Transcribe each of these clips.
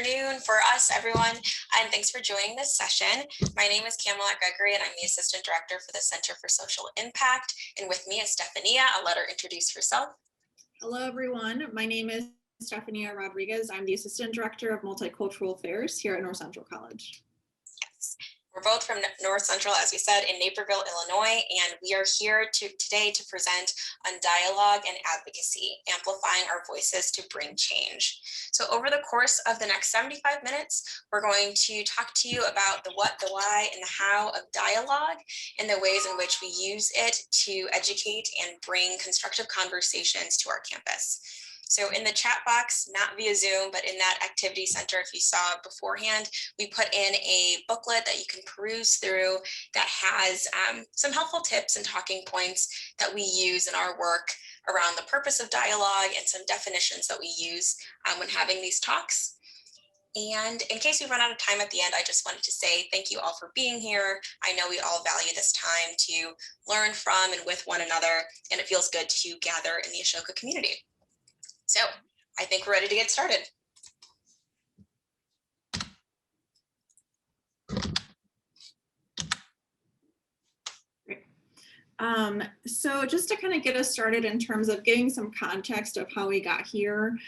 afternoon for us, everyone, and thanks for joining this session. My name is Kamala Gregory, and I'm the Assistant Director for the Center for Social Impact. And with me is Stefania. I'll let her introduce herself. Hello, everyone. My name is Stefania Rodriguez. I'm the Assistant Director of Multicultural Affairs here at North Central College. Yes. We're both from North Central, as we said, in Naperville, Illinois, and we are here today to present on dialogue and advocacy, amplifying our voices to bring change. So over the course of the next 75 minutes, we're going to talk to you about the what, the why, and the how of dialogue and the ways in which we use it to educate and bring constructive conversations to our campus. So in the chat box, not via Zoom, but in that activity center, if you saw beforehand, we put in a booklet that you can peruse through that has some helpful tips and talking points that we use in our work around the purpose of dialogue and some definitions that we use when having these talks. And in case we run out of time at the end, I just wanted to say thank you all for being here. I know we all value this time to learn from and with one another, and it feels good to gather in the Ashoka community. So I think we're ready to get started. So just to kind of get us started in terms of getting some context of how we got here,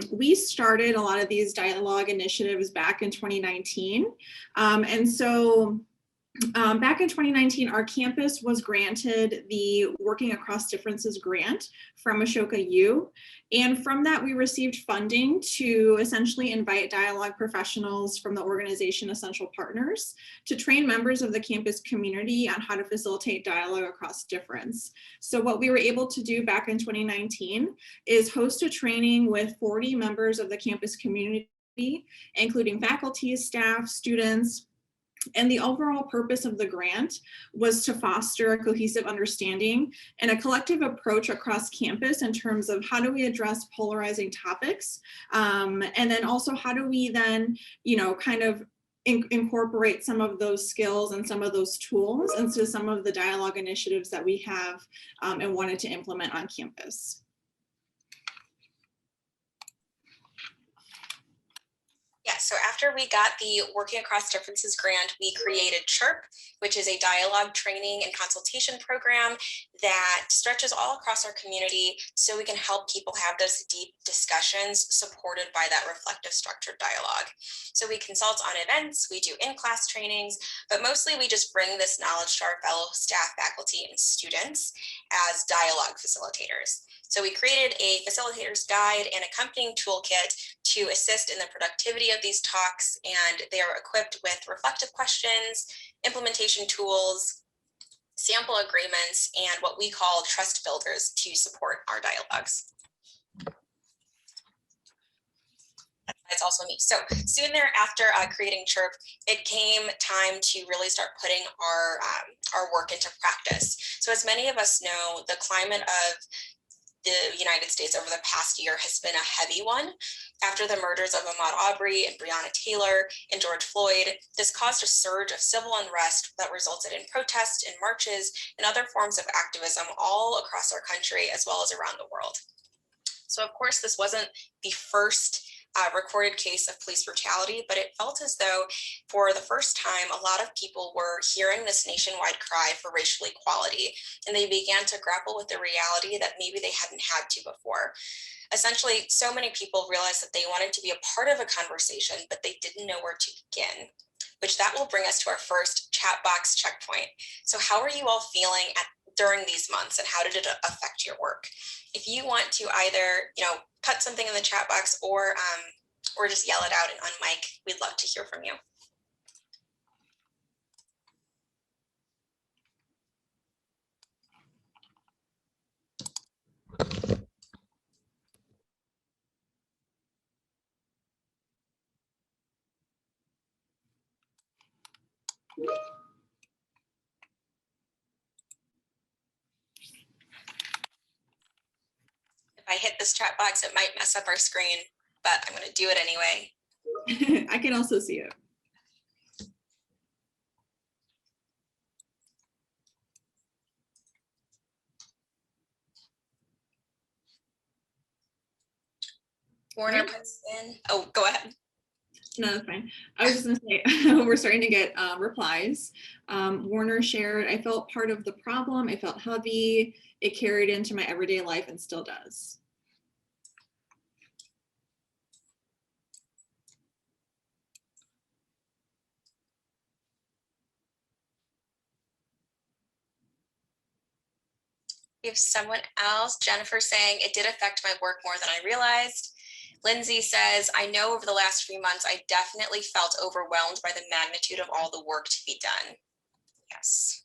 we started a lot of these dialogue initiatives back in 2019. Back in 2019, our campus was granted the Working Across Differences grant from Ashoka U. And from that, we received funding to essentially invite dialogue professionals from the organization Essential Partners to train members of the campus community on how to facilitate dialogue across difference. So what we were able to do back in 2019 is host a training with 40 members of the campus community, including faculty, staff, students. And the overall purpose of the grant was to foster a cohesive understanding and a collective approach across campus in terms of how do we address polarizing topics, and then also how do we then, kind of incorporate some of those skills and some of those tools into some of the dialogue initiatives that we have and wanted to implement on campus. Yeah, so after we got the Working Across Differences grant, we created CHIRP, which is a dialogue training and consultation program that stretches all across our community so we can help people have those deep discussions supported by that reflective structured dialogue. So we consult on events, we do in-class trainings, but mostly we just bring this knowledge to our fellow staff, faculty, and students as dialogue facilitators. So we created a facilitator's guide and accompanying toolkit to assist in the productivity of these talks, and they are equipped with reflective questions, implementation tools, sample agreements, and what we call trust builders to support our dialogues. It's also me. So soon thereafter, creating CHIRP, it came time to really start putting our work into practice. So as many of us know, the climate of the United States over the past year has been a heavy one. After the murders of Ahmaud Arbery and Breonna Taylor and George Floyd, this caused a surge of civil unrest that resulted in protests and marches and other forms of activism all across our country as well as around the world. So of course, this wasn't the first recorded case of police brutality, but it felt as though for the first time, a lot of people were hearing this nationwide cry for racial equality, and they began to grapple with the reality that maybe they hadn't had to before. Essentially, so many people realized that they wanted to be a part of a conversation, but they didn't know where to begin, which that will bring us to our first chat box checkpoint. So how are you all feeling during these months, and how did it affect your work? If you want to either, put something in the chat box or just yell it out and on mic, we'd love to hear from you. If I hit this chat box, it might mess up our screen, but I'm going to do it anyway. I can also see it. Warner puts in, oh, go ahead. No, that's fine. I was just gonna say, we're starting to get replies. Warner shared, I felt part of the problem. I felt heavy. It carried into my everyday life and still does. We have someone else, Jennifer, saying it did affect my work more than I realized. Lindsay says, I know over the last few months, I definitely felt overwhelmed by the magnitude of all the work to be done. Yes.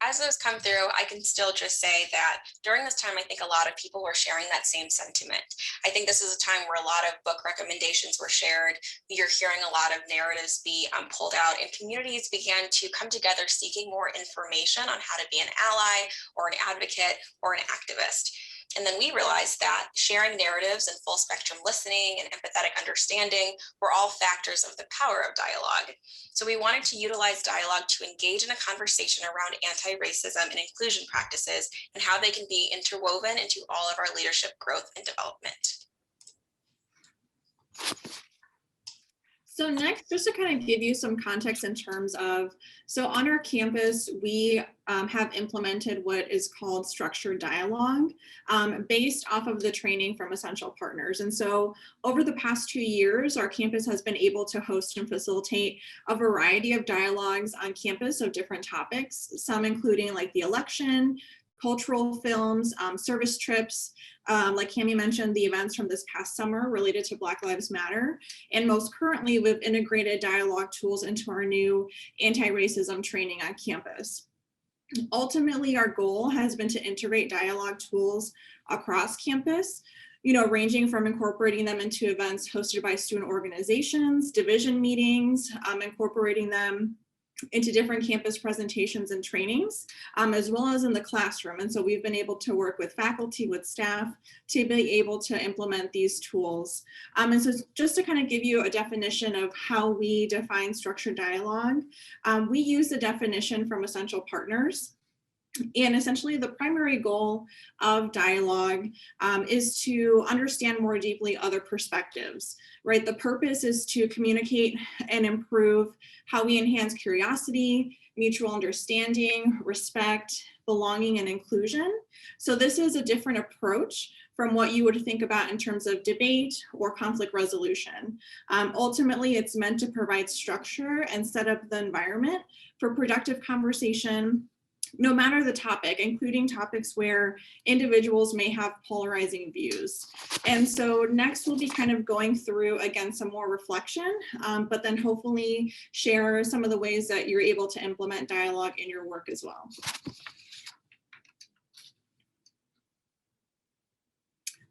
As those come through, I can still just say that during this time, I think a lot of people were sharing that same sentiment. I think this is a time where a lot of book recommendations were shared. You're hearing a lot of narratives be pulled out, and communities began to come together seeking more information on how to be an ally or an advocate or an activist. And then we realized that sharing narratives and full spectrum listening and empathetic understanding were all factors of the power of dialogue. So we wanted to utilize dialogue to engage in a conversation around anti-racism and inclusion practices and how they can be interwoven into all of our leadership growth and development. So next, just to kind of give you some context in terms of, so on our campus, we have implemented what is called structured dialogue based off of the training from Essential Partners. And so over the past 2 years, our campus has been able to host and facilitate a variety of dialogues on campus of different topics, some including like the election, cultural films, service trips, like Cami mentioned, the events from this past summer related to Black Lives Matter. And most currently, we've integrated dialogue tools into our new anti-racism training on campus. Ultimately, our goal has been to integrate dialogue tools across campus, ranging from incorporating them into events hosted by student organizations, division meetings, incorporating them into different campus presentations and trainings, as well as in the classroom. And so we've been able to work with faculty, with staff, to be able to implement these tools. And so just to kind of give you a definition of how we define structured dialogue, we use the definition from Essential Partners. And essentially the primary goal of dialogue is to understand more deeply other perspectives, right? The purpose is to communicate and improve how we enhance curiosity, mutual understanding, respect, belonging, and inclusion. So this is a different approach from what you would think about in terms of debate or conflict resolution. Ultimately, it's meant to provide structure and set up the environment for productive conversation, no matter the topic, including topics where individuals may have polarizing views. And so next we'll be kind of going through, again, some more reflection, but then hopefully share some of the ways that you're able to implement dialogue in your work as well.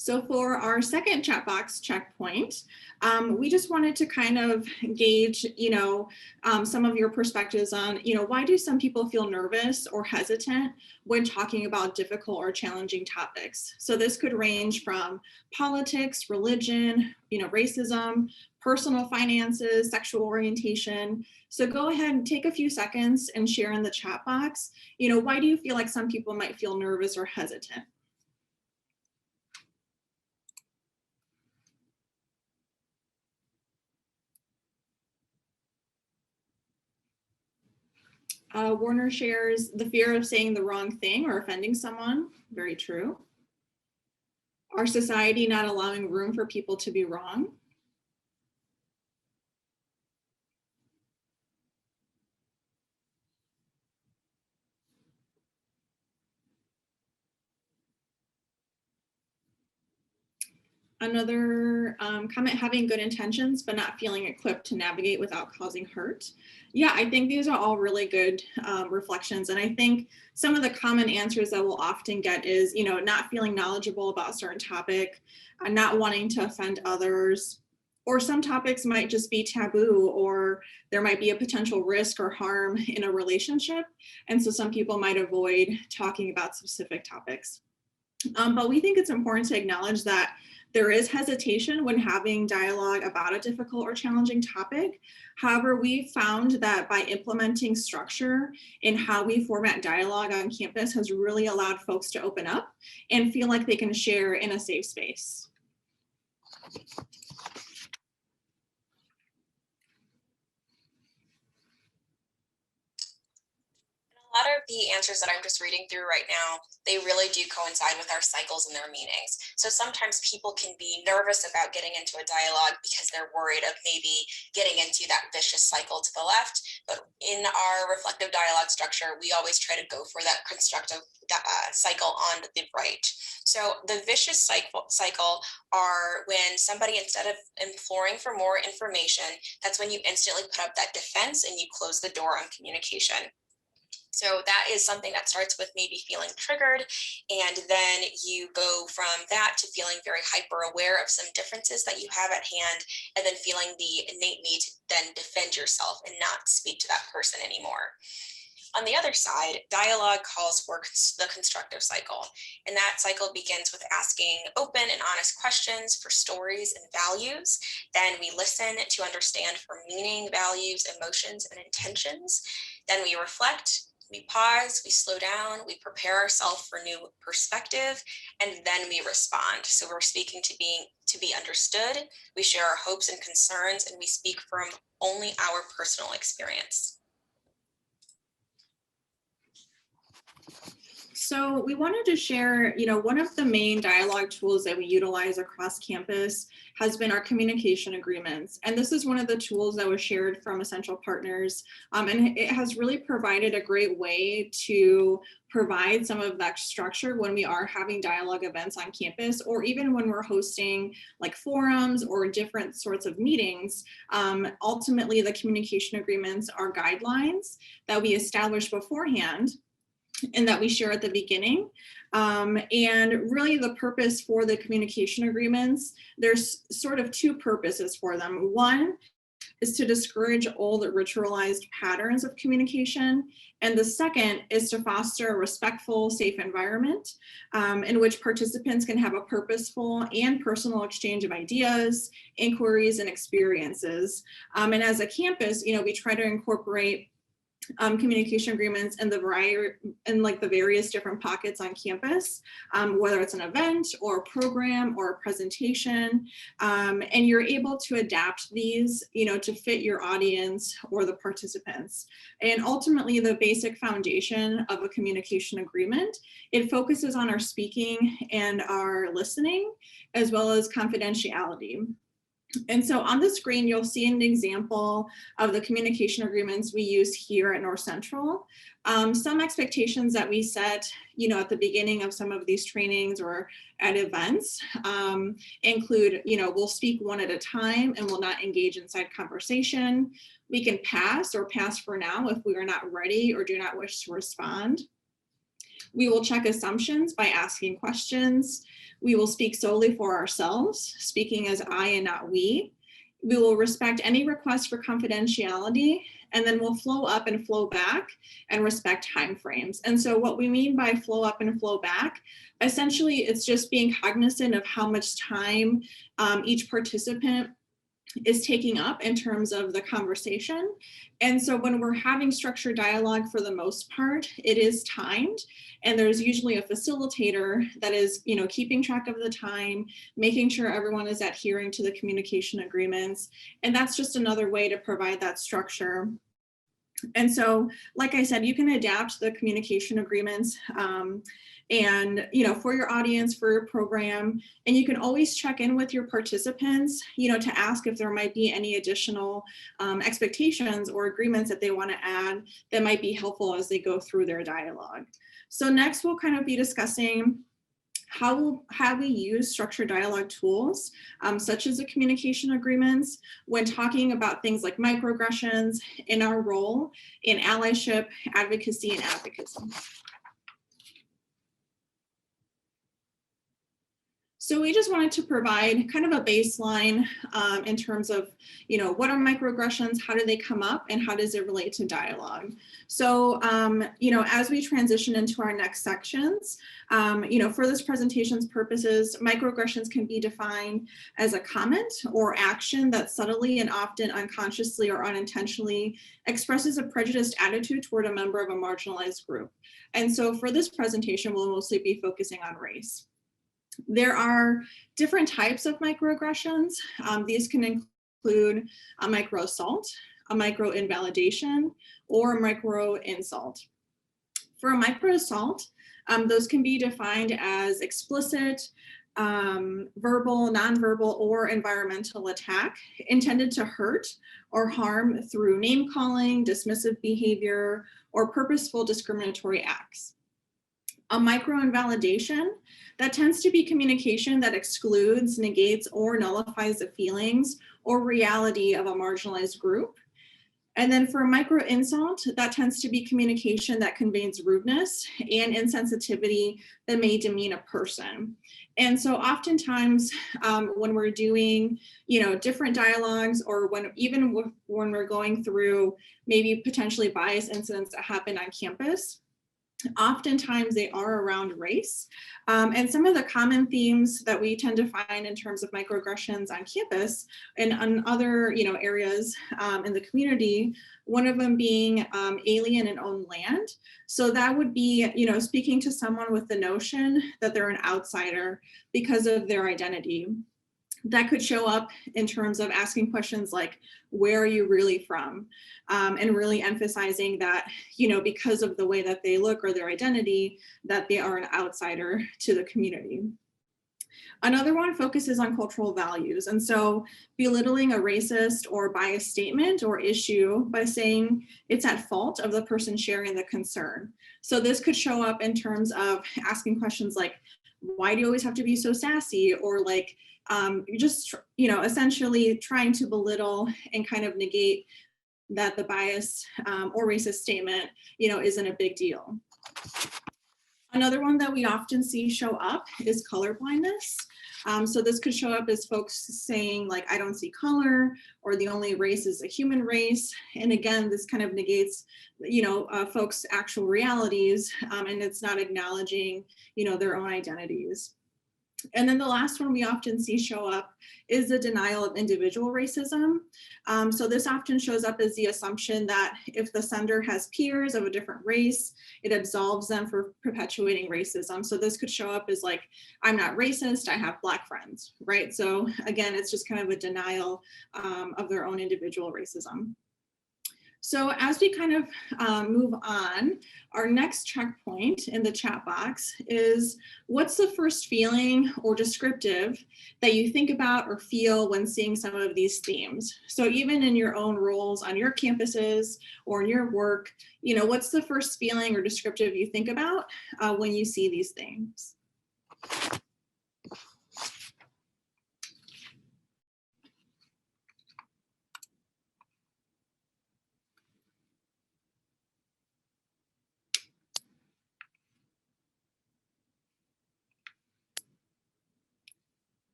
So for our second chat box checkpoint, we just wanted to kind of gauge, some of your perspectives on, why do some people feel nervous or hesitant when talking about difficult or challenging topics? So this could range from politics, religion, racism, personal finances, sexual orientation. So go ahead and take a few seconds and share in the chat box, why do you feel like some people might feel nervous or hesitant? Warner shares the fear of saying the wrong thing or offending someone. Very true. Our society not allowing room for people to be wrong. Another comment, having good intentions, but not feeling equipped to navigate without causing hurt. Yeah, I think these are all really good reflections. And I think some of the common answers that we'll often get is, not feeling knowledgeable about a certain topic, not wanting to offend others, or some topics might just be taboo, or there might be a potential risk or harm in a relationship. And so some people might avoid talking about specific topics. But we think it's important to acknowledge that There is hesitation when having dialogue about a difficult or challenging topic. However, we found that by implementing structure in how we format dialogue on campus has really allowed folks to open up and feel like they can share in a safe space. A lot of the answers that I'm just reading through right now, they really do coincide with our cycles and their meanings. So sometimes people can be nervous about getting into a dialogue because they're worried of maybe getting into that vicious cycle to the left. But in our reflective dialogue structure, we always try to go for that constructive cycle on the right. So the vicious cycle are when somebody, instead of imploring for more information, that's when you instantly put up that defense and you close the door on communication. So that is something that starts with maybe feeling triggered, and then you go from that to feeling very hyper aware of some differences that you have at hand, and then feeling the innate need to then defend yourself and not speak to that person anymore. On the other side, dialogue calls for the constructive cycle, and that cycle begins with asking open and honest questions for stories and values. Then we listen to understand for meaning, values, emotions, and intentions. Then we reflect, we pause, we slow down, we prepare ourselves for new perspective, and then we respond. So we're speaking to be understood, we share our hopes and concerns, and we speak from only our personal experience. So we wanted to share, one of the main dialogue tools that we utilize across campus has been our communication agreements. And this is one of the tools that was shared from Essential Partners. And it has really provided a great way to provide some of that structure when we are having dialogue events on campus, or even when we're hosting like forums or different sorts of meetings. Ultimately, the communication agreements are guidelines that we establish beforehand and that we share at the beginning. And really the purpose for the communication agreements, there's sort of two purposes for them. One is to discourage old ritualized patterns of communication. And the second is to foster a respectful, safe environment in which participants can have a purposeful and personal exchange of ideas, inquiries, and experiences. And as a campus, we try to incorporate communication agreements and the various different pockets on campus, whether it's an event or a program or a presentation, and you're able to adapt these, to fit your audience or the participants. And ultimately, the basic foundation of a communication agreement, it focuses on our speaking and our listening, as well as confidentiality. And so on the screen, you'll see an example of the communication agreements we use here at North Central. Some expectations that we set, at the beginning of some of these trainings or at events include, we'll speak one at a time and will not engage in side conversation. We can pass or pass for now if we are not ready or do not wish to respond. We will check assumptions by asking questions. We will speak solely for ourselves, speaking as I and not we. We will respect any request for confidentiality, and then we'll flow up and flow back and respect timeframes. And so what we mean by flow up and flow back, essentially it's just being cognizant of how much time each participant is taking up in terms of the conversation. And so when we're having structured dialogue, for the most part, it is timed, and there's usually a facilitator that is, keeping track of the time, making sure everyone is adhering to the communication agreements. And that's just another way to provide that structure. And so, like I said, you can adapt the communication agreements and, for your audience, for your program, and you can always check in with your participants, to ask if there might be any additional expectations or agreements that they want to add that might be helpful as they go through their dialogue. So next, we'll kind of be discussing how we use structured dialogue tools, such as the communication agreements, when talking about things like microaggressions in our role in allyship, advocacy, and advocacy. So we just wanted to provide kind of a baseline in terms of, what are microaggressions, how do they come up, and how does it relate to dialogue? So, as we transition into our next sections, for this presentation's purposes, microaggressions can be defined as a comment or action that subtly and often unconsciously or unintentionally expresses a prejudiced attitude toward a member of a marginalized group. And so for this presentation, we'll mostly be focusing on race. There are different types of microaggressions. These can include a micro assault, a micro invalidation, or a micro insult. For a micro assault, those can be defined as explicit, verbal, nonverbal, or environmental attack intended to hurt or harm through name calling, dismissive behavior, or purposeful discriminatory acts. A micro invalidation, that tends to be communication that excludes, negates, or nullifies the feelings or reality of a marginalized group. And then for a micro insult, that tends to be communication that conveys rudeness and insensitivity that may demean a person. And so oftentimes when we're doing, different dialogues, or when we're going through maybe potentially bias incidents that happen on campus, oftentimes they are around race. And some of the common themes that we tend to find in terms of microaggressions on campus and on other areas in the community, one of them being alien and own land. So that would be speaking to someone with the notion that they're an outsider because of their identity. That could show up in terms of asking questions like, where are you really from? And really emphasizing that, because of the way that they look or their identity, that they are an outsider to the community. Another one focuses on cultural values. And so belittling a racist or biased statement or issue by saying it's at fault of the person sharing the concern. So this could show up in terms of asking questions like, why do you always have to be so sassy? Or like, just, essentially trying to belittle and kind of negate that the bias or racist statement, isn't a big deal. Another one that we often see show up is colorblindness. So this could show up as folks saying like, I don't see color, or the only race is a human race. And again, this kind of negates, folks' actual realities, and it's not acknowledging, their own identities. And then the last one we often see show up is the denial of individual racism. So this often shows up as the assumption that if the sender has peers of a different race, it absolves them for perpetuating racism. So this could show up as like, I'm not racist, I have Black friends, right? So again, it's just kind of a denial of their own individual racism. So as we kind of move on, our next checkpoint in the chat box is, what's the first feeling or descriptive that you think about or feel when seeing some of these themes? So even in your own roles on your campuses or in your work, what's the first feeling or descriptive you think about when you see these things?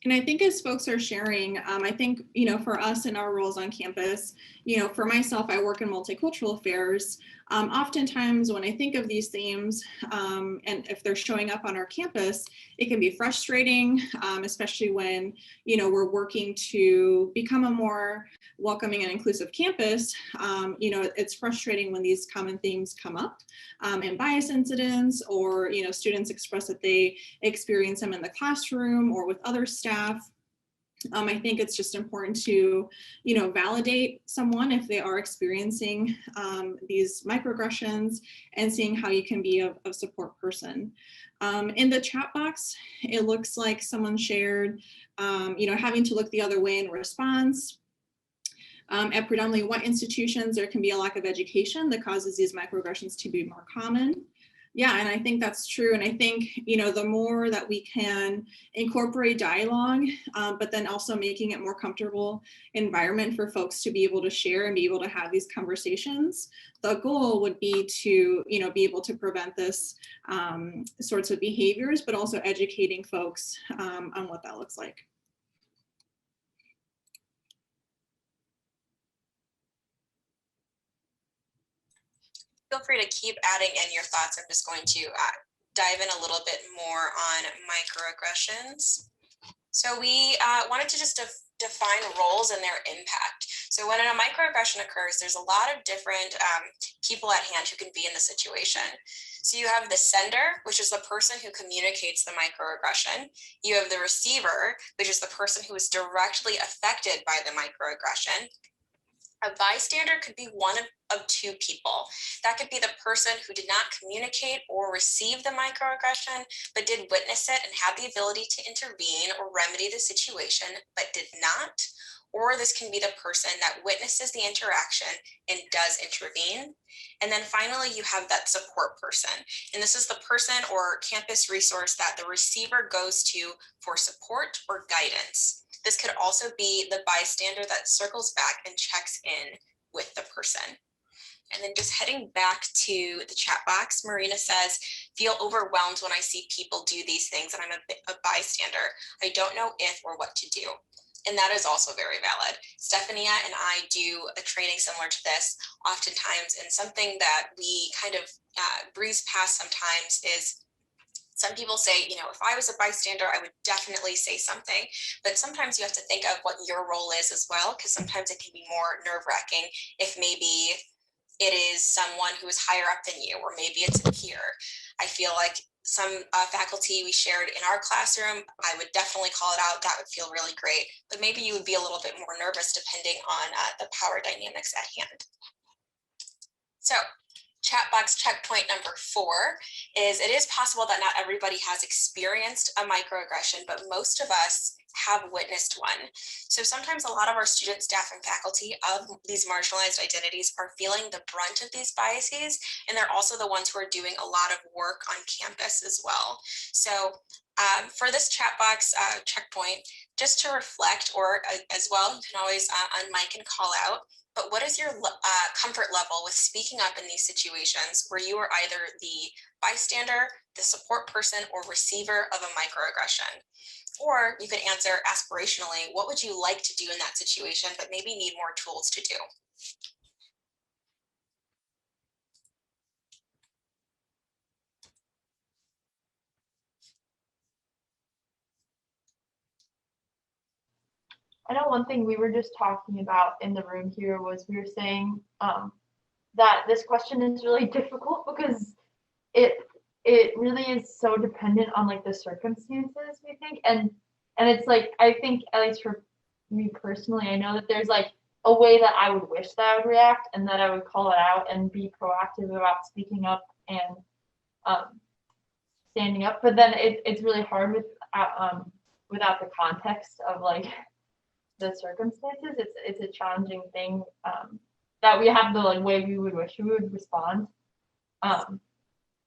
And I think as folks are sharing, I think, for us in our roles on campus, for myself, I work in multicultural affairs. Oftentimes when I think of these themes, and if they're showing up on our campus, it can be frustrating, especially when, we're working to become a more welcoming and inclusive campus. It's frustrating when these common themes come up in bias incidents, or, students express that they experience them in the classroom or with other staff. I think it's just important to, validate someone if they are experiencing these microaggressions, and seeing how you can be a support person. In the chat box, it looks like someone shared, having to look the other way in response. At predominantly white institutions, there can be a lack of education that causes these microaggressions to be more common. Yeah, and I think that's true. And I think, the more that we can incorporate dialogue, but then also making it more comfortable environment for folks to be able to share and be able to have these conversations, the goal would be to, be able to prevent this sorts of behaviors, but also educating folks on what that looks like. Feel free to keep adding in your thoughts. I'm just going to dive in a little bit more on microaggressions. So we wanted to just define roles and their impact. So when a microaggression occurs, there's a lot of different people at hand who can be in the situation. So you have the sender, which is the person who communicates the microaggression. You have the receiver, which is the person who is directly affected by the microaggression. A bystander could be one of two people. That could be the person who did not communicate or receive the microaggression, but did witness it and had the ability to intervene or remedy the situation, but did not. Or this can be the person that witnesses the interaction and does intervene. And then finally, you have that support person. And this is the person or campus resource that the receiver goes to for support or guidance. This could also be the bystander that circles back and checks in with the person. And then just heading back to the chat box, Marina says, feel overwhelmed when I see people do these things and I'm a bystander. I don't know if or what to do. And that is also very valid. Stephania and I do a training similar to this oftentimes, and something that we kind of breeze past sometimes is some people say, if I was a bystander, I would definitely say something. But sometimes you have to think of what your role is as well, because sometimes it can be more nerve-wracking if maybe it is someone who is higher up than you, or maybe it's a peer. I feel like some faculty we shared in our classroom, I would definitely call it out. That would feel really great. But maybe you would be a little bit more nervous depending on the power dynamics at hand. So chat box checkpoint number 4 is it is possible that not everybody has experienced a microaggression, but most of us have witnessed one. So sometimes a lot of our students, staff, and faculty of these marginalized identities are feeling the brunt of these biases, and they're also the ones who are doing a lot of work on campus as well. So for this chat box checkpoint, just to reflect, or as well, you can always unmic and call out, but what is your comfort level with speaking up in these situations where you are either the bystander, the support person, or receiver of a microaggression? Or you could answer aspirationally, what would you like to do in that situation, but maybe need more tools to do? I know one thing we were just talking about in the room here was we were saying that this question is really difficult because it really is so dependent on like the circumstances, we think, and it's like, I think, at least for me personally, I know that there's like a way that I would wish that I would react and that I would call it out and be proactive about speaking up and standing up, but then it's really hard without the context of like the circumstances. It's a challenging thing that we have the like way we would wish we would respond.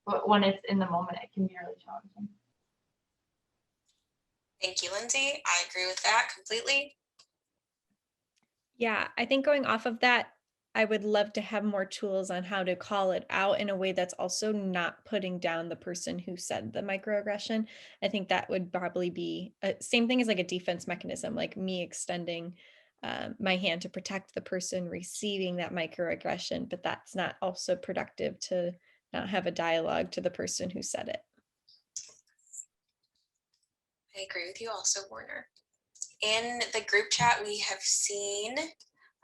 But when it's in the moment, it can be really challenging. Thank you, Lindsay. I agree with that completely. Yeah, I think going off of that, I would love to have more tools on how to call it out in a way that's also not putting down the person who said the microaggression. I think that would probably be same thing as like a defense mechanism, like me extending my hand to protect the person receiving that microaggression, but that's not also productive to not have a dialogue to the person who said it. I agree with you also, Warner. In the group chat, we have seen,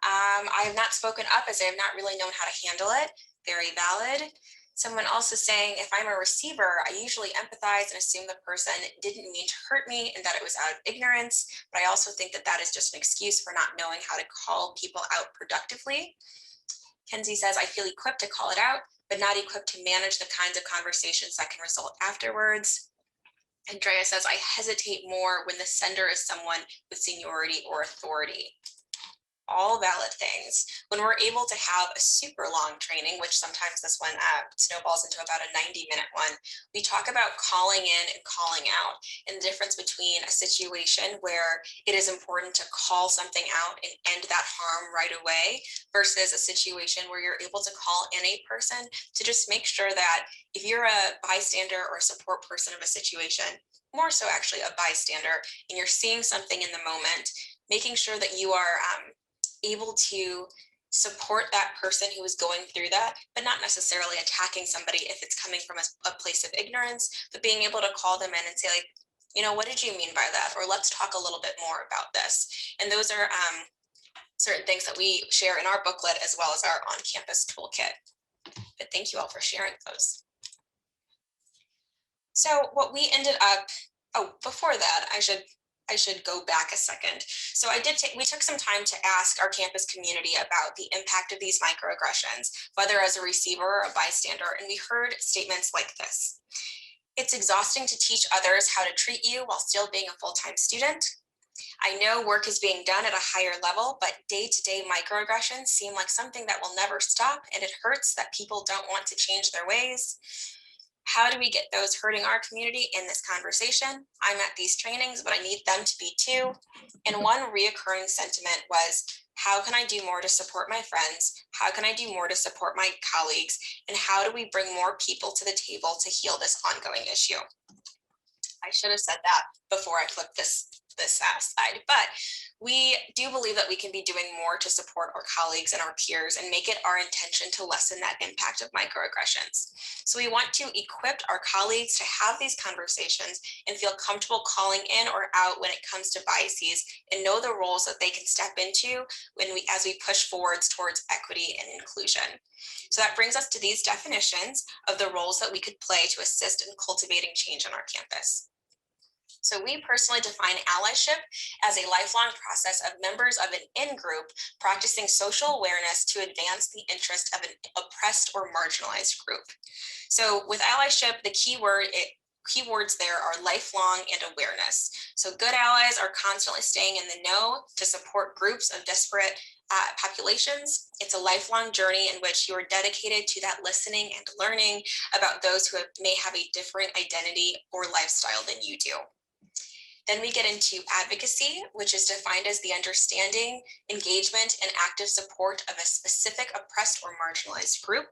I have not spoken up as I have not really known how to handle it. Very valid. Someone also saying, if I'm a receiver, I usually empathize and assume the person didn't mean to hurt me and that it was out of ignorance. But I also think that that is just an excuse for not knowing how to call people out productively. Kenzie says, I feel equipped to call it out, but not equipped to manage the kinds of conversations that can result afterwards. Andrea says, I hesitate more when the sender is someone with seniority or authority. all valid things, when we're able to have a super long training, which sometimes this one snowballs into about a 90-minute one, we talk about calling in and calling out, and the difference between a situation where it is important to call something out and end that harm right away versus a situation where you're able to call in a person to just make sure that if you're a bystander or a support person of a situation, more so actually a bystander, and you're seeing something in the moment, making sure that you are able to support that person who is going through that, but not necessarily attacking somebody if it's coming from a place of ignorance, but being able to call them in and say, like, you know, what did you mean by that? Or let's talk a little bit more about this. And those are certain things that we share in our booklet as well as our on-campus toolkit. But thank you all for sharing those. So what we ended up, oh, before that, I should go back a second. So we took some time to ask our campus community about the impact of these microaggressions, whether as a receiver or a bystander, and we heard statements like this. It's exhausting to teach others how to treat you while still being a full-time student. I know work is being done at a higher level, but day-to-day microaggressions seem like something that will never stop, and it hurts that people don't want to change their ways. How do we get those hurting our community in this conversation? I'm at these trainings, but I need them to be too. And one reoccurring sentiment was, how can I do more to support my friends? How can I do more to support my colleagues? And how do we bring more people to the table to heal this ongoing issue? I should have said that before I flipped this slide, but we do believe that we can be doing more to support our colleagues and our peers and make it our intention to lessen that impact of microaggressions. So we want to equip our colleagues to have these conversations and feel comfortable calling in or out when it comes to biases, and know the roles that they can step into as we push forwards towards equity and inclusion. So that brings us to these definitions of the roles that we could play to assist in cultivating change on our campus. So we personally define allyship as a lifelong process of members of an in-group practicing social awareness to advance the interest of an oppressed or marginalized group. So with allyship, the keywords there are lifelong and awareness. So good allies are constantly staying in the know to support groups of disparate populations. It's a lifelong journey in which you are dedicated to that listening and learning about those who may have a different identity or lifestyle than you do. Then we get into advocacy, which is defined as the understanding, engagement, and active support of a specific oppressed or marginalized group.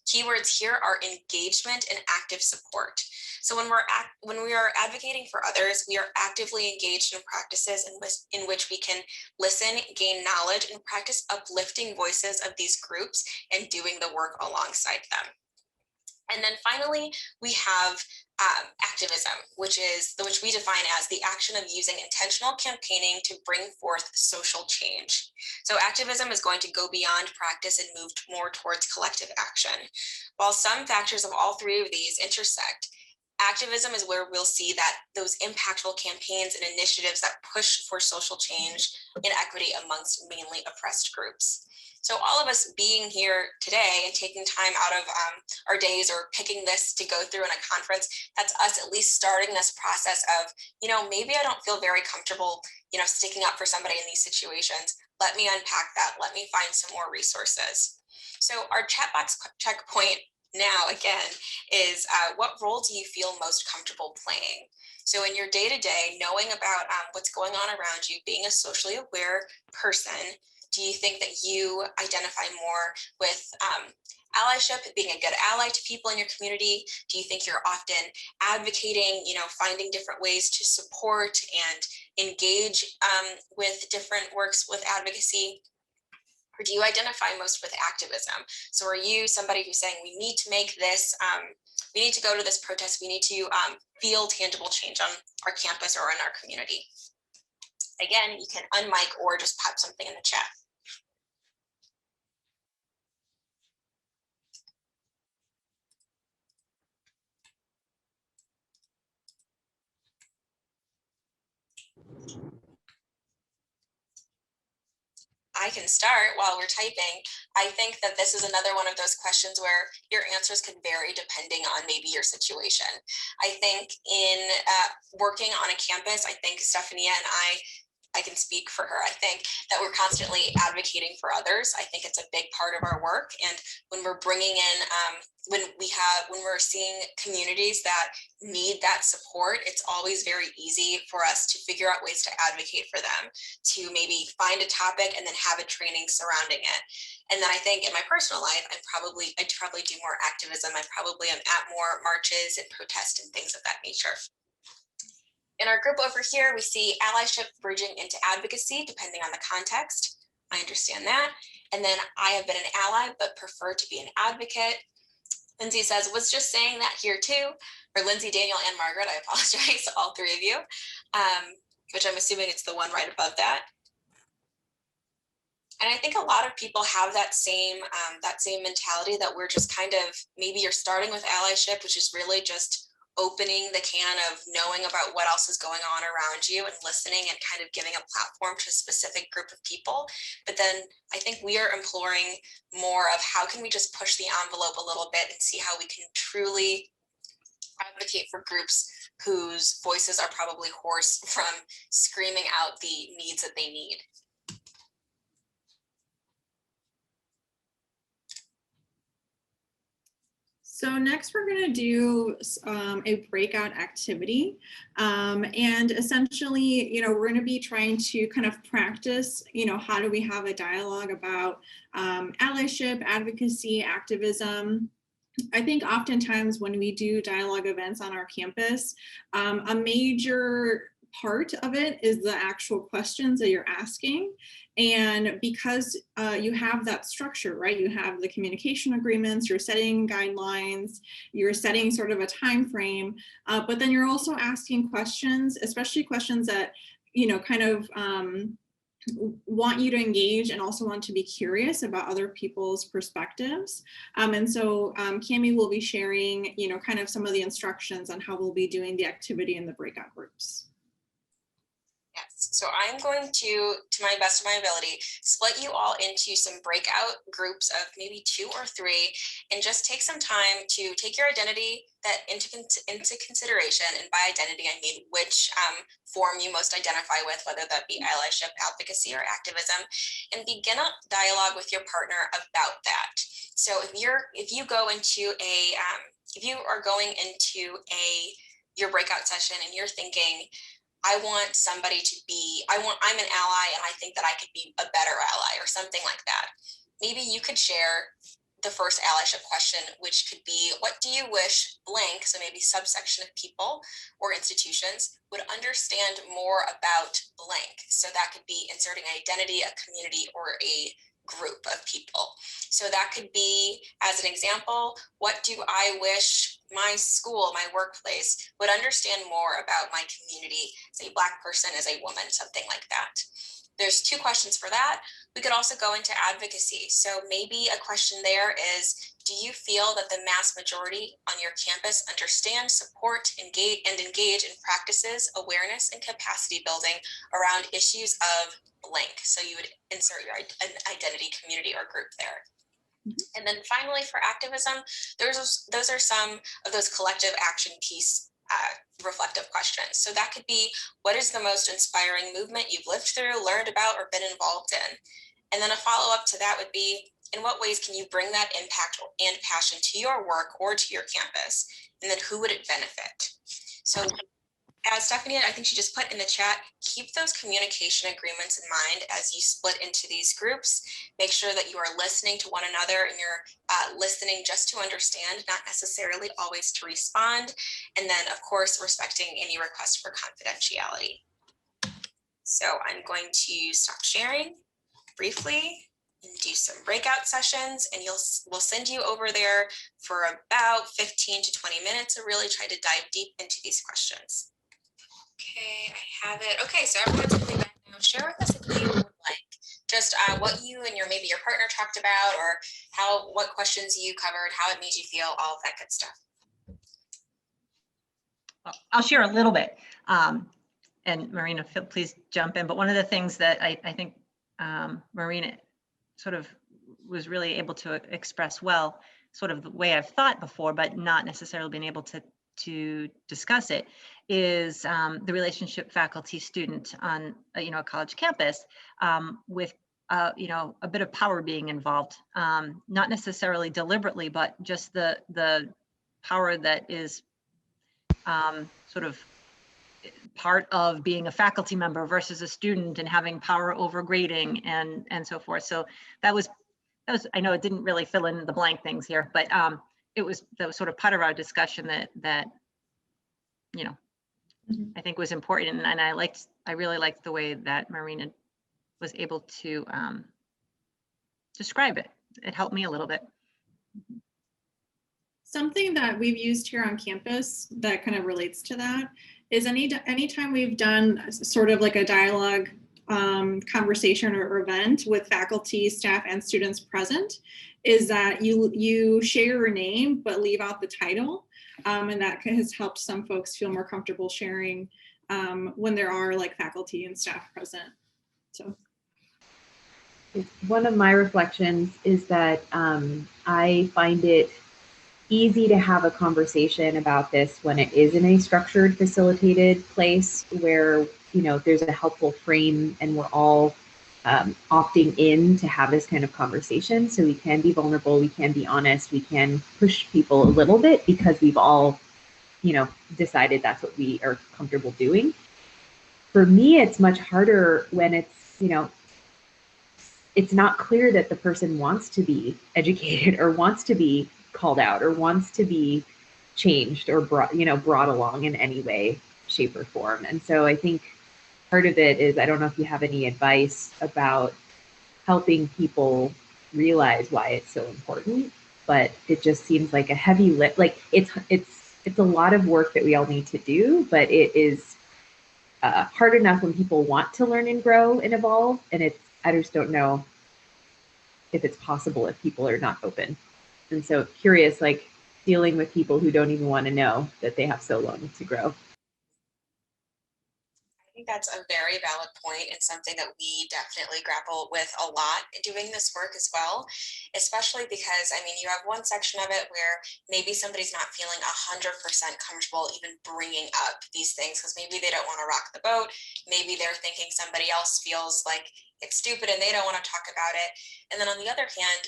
Keywords here are engagement and active support. So when we are advocating for others, we are actively engaged in practices in which we can listen, gain knowledge, and practice uplifting voices of these groups and doing the work alongside them. And then finally, we have activism, which we define as the action of using intentional campaigning to bring forth social change. So activism is going to go beyond practice and move more towards collective action. While some factors of all three of these intersect, activism is where we'll see that those impactful campaigns and initiatives that push for social change and equity amongst mainly oppressed groups. So all of us being here today and taking time out of our days or picking this to go through in a conference, that's us at least starting this process of, maybe I don't feel very comfortable, sticking up for somebody in these situations. Let me unpack that. Let me find some more resources. So our chat box checkpoint now again is what role do you feel most comfortable playing? So in your day-to-day, knowing about what's going on around you, being a socially aware person, do you think that you identify more with allyship, being a good ally to people in your community? Do you think you're often advocating, finding different ways to support and engage with different works with advocacy? Or do you identify most with activism? So are you somebody who's saying we need to make this, we need to go to this protest, we need to feel tangible change on our campus or in our community? Again, you can unmic or just pop something in the chat. I can start while we're typing. I think that this is another one of those questions where your answers can vary depending on maybe your situation. I think in working on a campus, I think Stephanie and I can speak for her. I think that we're constantly advocating for others. I think it's a big part of our work. And when we're bringing in, when we're seeing communities that need that support, it's always very easy for us to figure out ways to advocate for them, to maybe find a topic and then have a training surrounding it. And then I think in my personal life, I'd probably do more activism. I probably am at more marches and protests and things of that nature. In our group over here, we see allyship bridging into advocacy, depending on the context. I understand that. And then I have been an ally, but prefer to be an advocate. Lindsay says, was just saying that here too. Or Lindsay, Daniel, and Margaret, I apologize, all three of you, which I'm assuming it's the one right above that. And I think a lot of people have that same mentality that we're just kind of, maybe you're starting with allyship, which is really just opening the can of knowing about what else is going on around you and listening and kind of giving a platform to a specific group of people. But then I think we are imploring more of how can we just push the envelope a little bit and see how we can truly advocate for groups whose voices are probably hoarse from screaming out the needs that they need. So next we're going to do a breakout activity. And essentially, we're going to be trying to kind of practice, how do we have a dialogue about allyship, advocacy, activism. I think oftentimes when we do dialogue events on our campus, a major part of it is the actual questions that you're asking. And because you have that structure, right? You have the communication agreements, you're setting guidelines, you're setting sort of a time frame, but then you're also asking questions, especially questions that, kind of want you to engage and also want to be curious about other people's perspectives. And so Cami will be sharing, kind of some of the instructions on how we'll be doing the activity in the breakout groups. Yes, so I'm going to my best of my ability, split you all into some breakout groups of maybe 2 or 3, and just take some time to take your identity into consideration. And by identity, I mean which form you most identify with, whether that be allyship, advocacy, or activism, and begin a dialogue with your partner about that. So if you are going into your breakout session and you're thinking, I want somebody to be, I'm an ally and I think that I could be a better ally or something like that. Maybe you could share the first allyship question, which could be, what do you wish blank, so maybe subsection of people or institutions, would understand more about blank? So that could be inserting an identity, a community, or a group of people. So that could be, as an example, what do I wish my school, my workplace would understand more about my community as a Black person, as a woman, something like that. There's 2 questions for that. We could also go into advocacy. So maybe a question there is, do you feel that the mass majority on your campus understand, support, engage in practices, awareness, and capacity building around issues of blank? So you would insert your identity, community, or group there. And then finally, for activism, those are some of those collective action piece reflective questions. So that could be, what is the most inspiring movement you've lived through, learned about, or been involved in? And then a follow-up to that would be, in what ways can you bring that impact and passion to your work or to your campus? And then who would it benefit? So as Stephanie, I think she just put in the chat, keep those communication agreements in mind as you split into these groups. Make sure that you are listening to one another and you're listening just to understand, not necessarily always to respond. And then, of course, respecting any request for confidentiality. So I'm going to stop sharing briefly and do some breakout sessions, and we'll send you over there for about 15 to 20 minutes to really try to dive deep into these questions. Okay, I have it. Okay, so everyone's coming back now. Share with us if you would like just what you and maybe your partner talked about, or what questions you covered, how it made you feel, all of that good stuff. I'll share a little bit, and Marina, please jump in. But one of the things that I think Marina sort of was really able to express well, sort of the way I've thought before, but not necessarily been able to discuss it, is the relationship faculty-student on a college campus, with a bit of power being involved, not necessarily deliberately, but just the power that is sort of part of being a faculty member versus a student, and having power over grading and so forth. So that was, I know it didn't really fill in the blank things here, but that was sort of part of our discussion that I think was important. And I really liked the way that Marina was able to describe it. It helped me a little bit. Something that we've used here on campus that kind of relates to that is anytime we've done sort of like a dialogue conversation or event with faculty, staff, and students present, is that you share your name but leave out the title, and that has helped some folks feel more comfortable sharing when there are like faculty and staff present. So one of my reflections is that I find it easy to have a conversation about this when it is in a structured, facilitated place where there's a helpful frame and we're all opting in to have this kind of conversation. So we can be vulnerable, we can be honest, we can push people a little bit because we've all decided that's what we are comfortable doing. For me, it's much harder when it's it's not clear that the person wants to be educated or wants to be called out or wants to be changed or brought along in any way, shape, or form. And so I think part of it is, I don't know if you have any advice about helping people realize why it's so important, but it just seems like a heavy lift. Like it's a lot of work that we all need to do, but it is hard enough when people want to learn and grow and evolve. And I just don't know if it's possible if people are not open. And so curious, like dealing with people who don't even want to know that they have so long to grow. I think that's a very valid point and something that we definitely grapple with a lot doing this work as well, especially because, you have one section of it where maybe somebody's not feeling 100% comfortable even bringing up these things because maybe they don't want to rock the boat. Maybe they're thinking somebody else feels like it's stupid and they don't want to talk about it. And then on the other hand,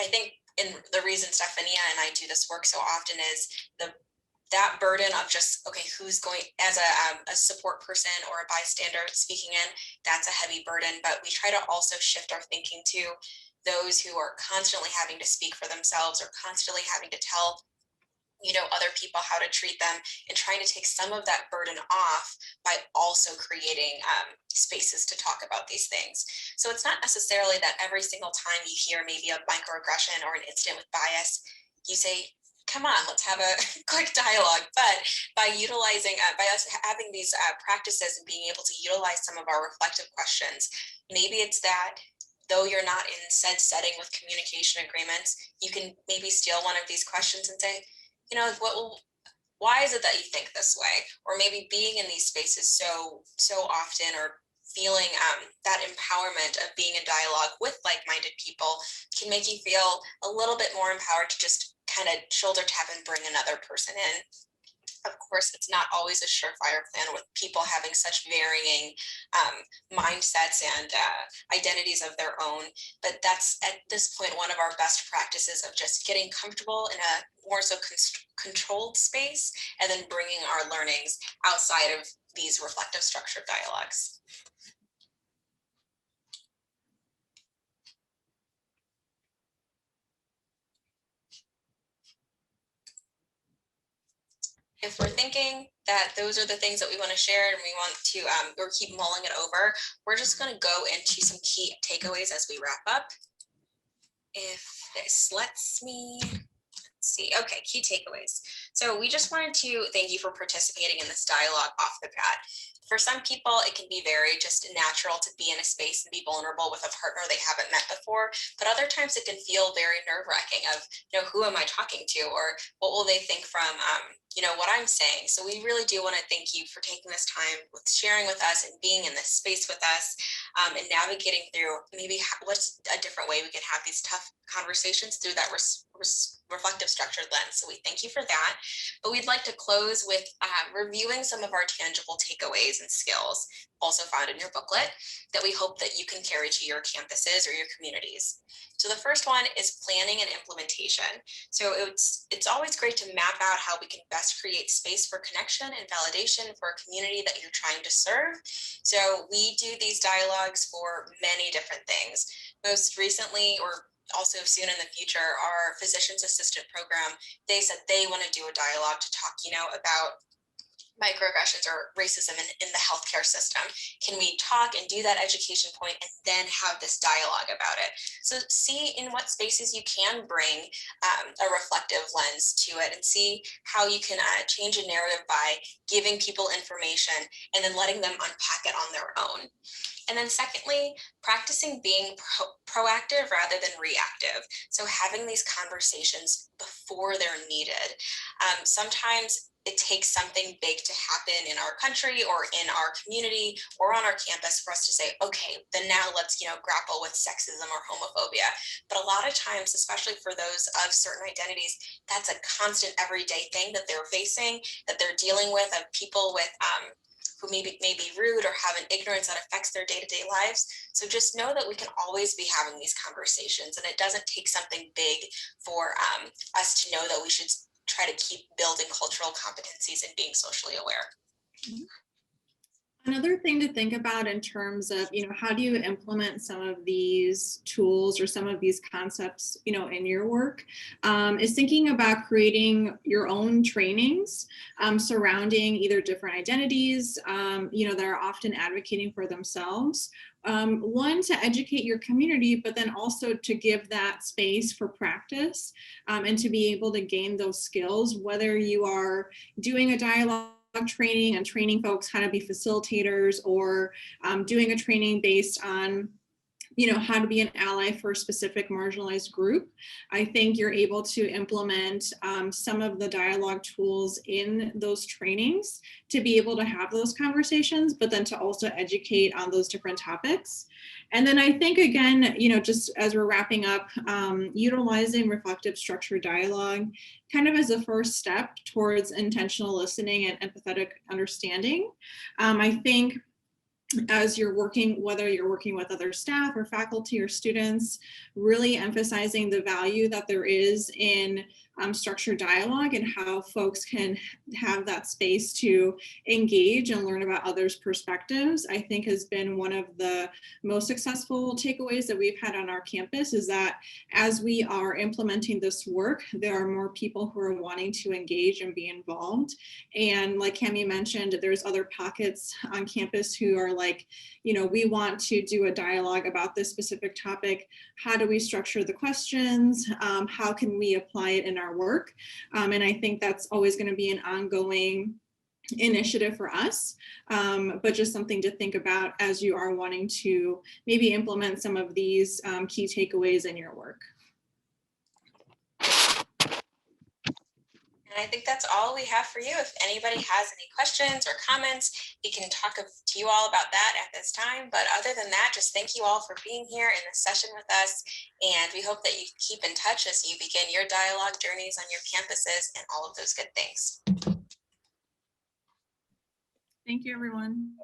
I think the reason Stephania and I do this work so often is that burden of just, okay, who's going as a support person or a bystander speaking in, that's a heavy burden. But we try to also shift our thinking to those who are constantly having to speak for themselves or constantly having to tell other people how to treat them, and trying to take some of that burden off by also creating spaces to talk about these things. So it's not necessarily that every single time you hear maybe a microaggression or an incident with bias, you say, come on, let's have a quick dialogue. But by utilizing, by us having these practices and being able to utilize some of our reflective questions, maybe it's that though you're not in said setting with communication agreements, you can maybe steal one of these questions and say, why is it that you think this way? Or maybe being in these spaces so often, or feeling that empowerment of being in dialogue with like-minded people can make you feel a little bit more empowered to just kind of shoulder tap and bring another person in. Of course, it's not always a surefire plan with people having such varying mindsets and identities of their own. But that's at this point one of our best practices of just getting comfortable in a more so controlled space, and then bringing our learnings outside of these reflective structured dialogues. If we're thinking that those are the things that we want to share and we want to or keep mulling it over, we're just going to go into some key takeaways as we wrap up. If this lets me see. Okay, key takeaways. So we just wanted to thank you for participating in this dialogue off the bat. For some people, it can be very just natural to be in a space and be vulnerable with a partner they haven't met before. But other times it can feel very nerve-wracking of, who am I talking to? Or what will they think from, what I'm saying? So we really do want to thank you for taking this time with sharing with us and being in this space with us, and navigating through maybe what's a different way we can have these tough conversations through that reflective structured lens. So we thank you for that. But we'd like to close with reviewing some of our tangible takeaways and skills also found in your booklet that we hope that you can carry to your campuses or your communities. So the first one is planning and implementation. So it's always great to map out how we can best create space for connection and validation for a community that you're trying to serve. So we do these dialogues for many different things. Most recently, or also soon in the future, our physician's assistant program, they said they want to do a dialogue to talk, about microaggressions or racism in the healthcare system. Can we talk and do that education point and then have this dialogue about it? So see in what spaces you can bring a reflective lens to it and see how you can change a narrative by giving people information and then letting them unpack it on their own. And then secondly, practicing being proactive rather than reactive. So having these conversations before they're needed. Sometimes it takes something big to happen in our country or in our community or on our campus for us to say, okay, then now let's, grapple with sexism or homophobia. But a lot of times, especially for those of certain identities, that's a constant everyday thing that they're facing, that they're dealing with, of people with who may be rude or have an ignorance that affects their day-to-day lives. So just know that we can always be having these conversations, and it doesn't take something big for us to know that we should try to keep building cultural competencies and being socially aware. Another thing to think about in terms of, how do you implement some of these tools or some of these concepts, in your work, is thinking about creating your own trainings surrounding either different identities, that are often advocating for themselves. One, to educate your community, but then also to give that space for practice and to be able to gain those skills, whether you are doing a dialogue training and training folks how to be facilitators, or doing a training based on how to be an ally for a specific marginalized group. I think you're able to implement some of the dialogue tools in those trainings to be able to have those conversations, but then to also educate on those different topics. And then I think, again, just as we're wrapping up, utilizing reflective structured dialogue kind of as a first step towards intentional listening and empathetic understanding. I think as you're working, whether you're working with other staff or faculty or students, really emphasizing the value that there is in structured dialogue and how folks can have that space to engage and learn about others' perspectives, I think has been one of the most successful takeaways that we've had on our campus, is that as we are implementing this work, there are more people who are wanting to engage and be involved. And like Cami mentioned, there's other pockets on campus who are like, we want to do a dialogue about this specific topic. How do we structure the questions? How can we apply it in our work? And I think that's always going to be an ongoing initiative for us, but just something to think about as you are wanting to maybe implement some of these key takeaways in your work. And I think that's all we have for you. If anybody has any questions or comments, we can talk to you all about that at this time. But other than that, just thank you all for being here in this session with us. And we hope that you keep in touch as you begin your dialogue journeys on your campuses and all of those good things. Thank you, everyone.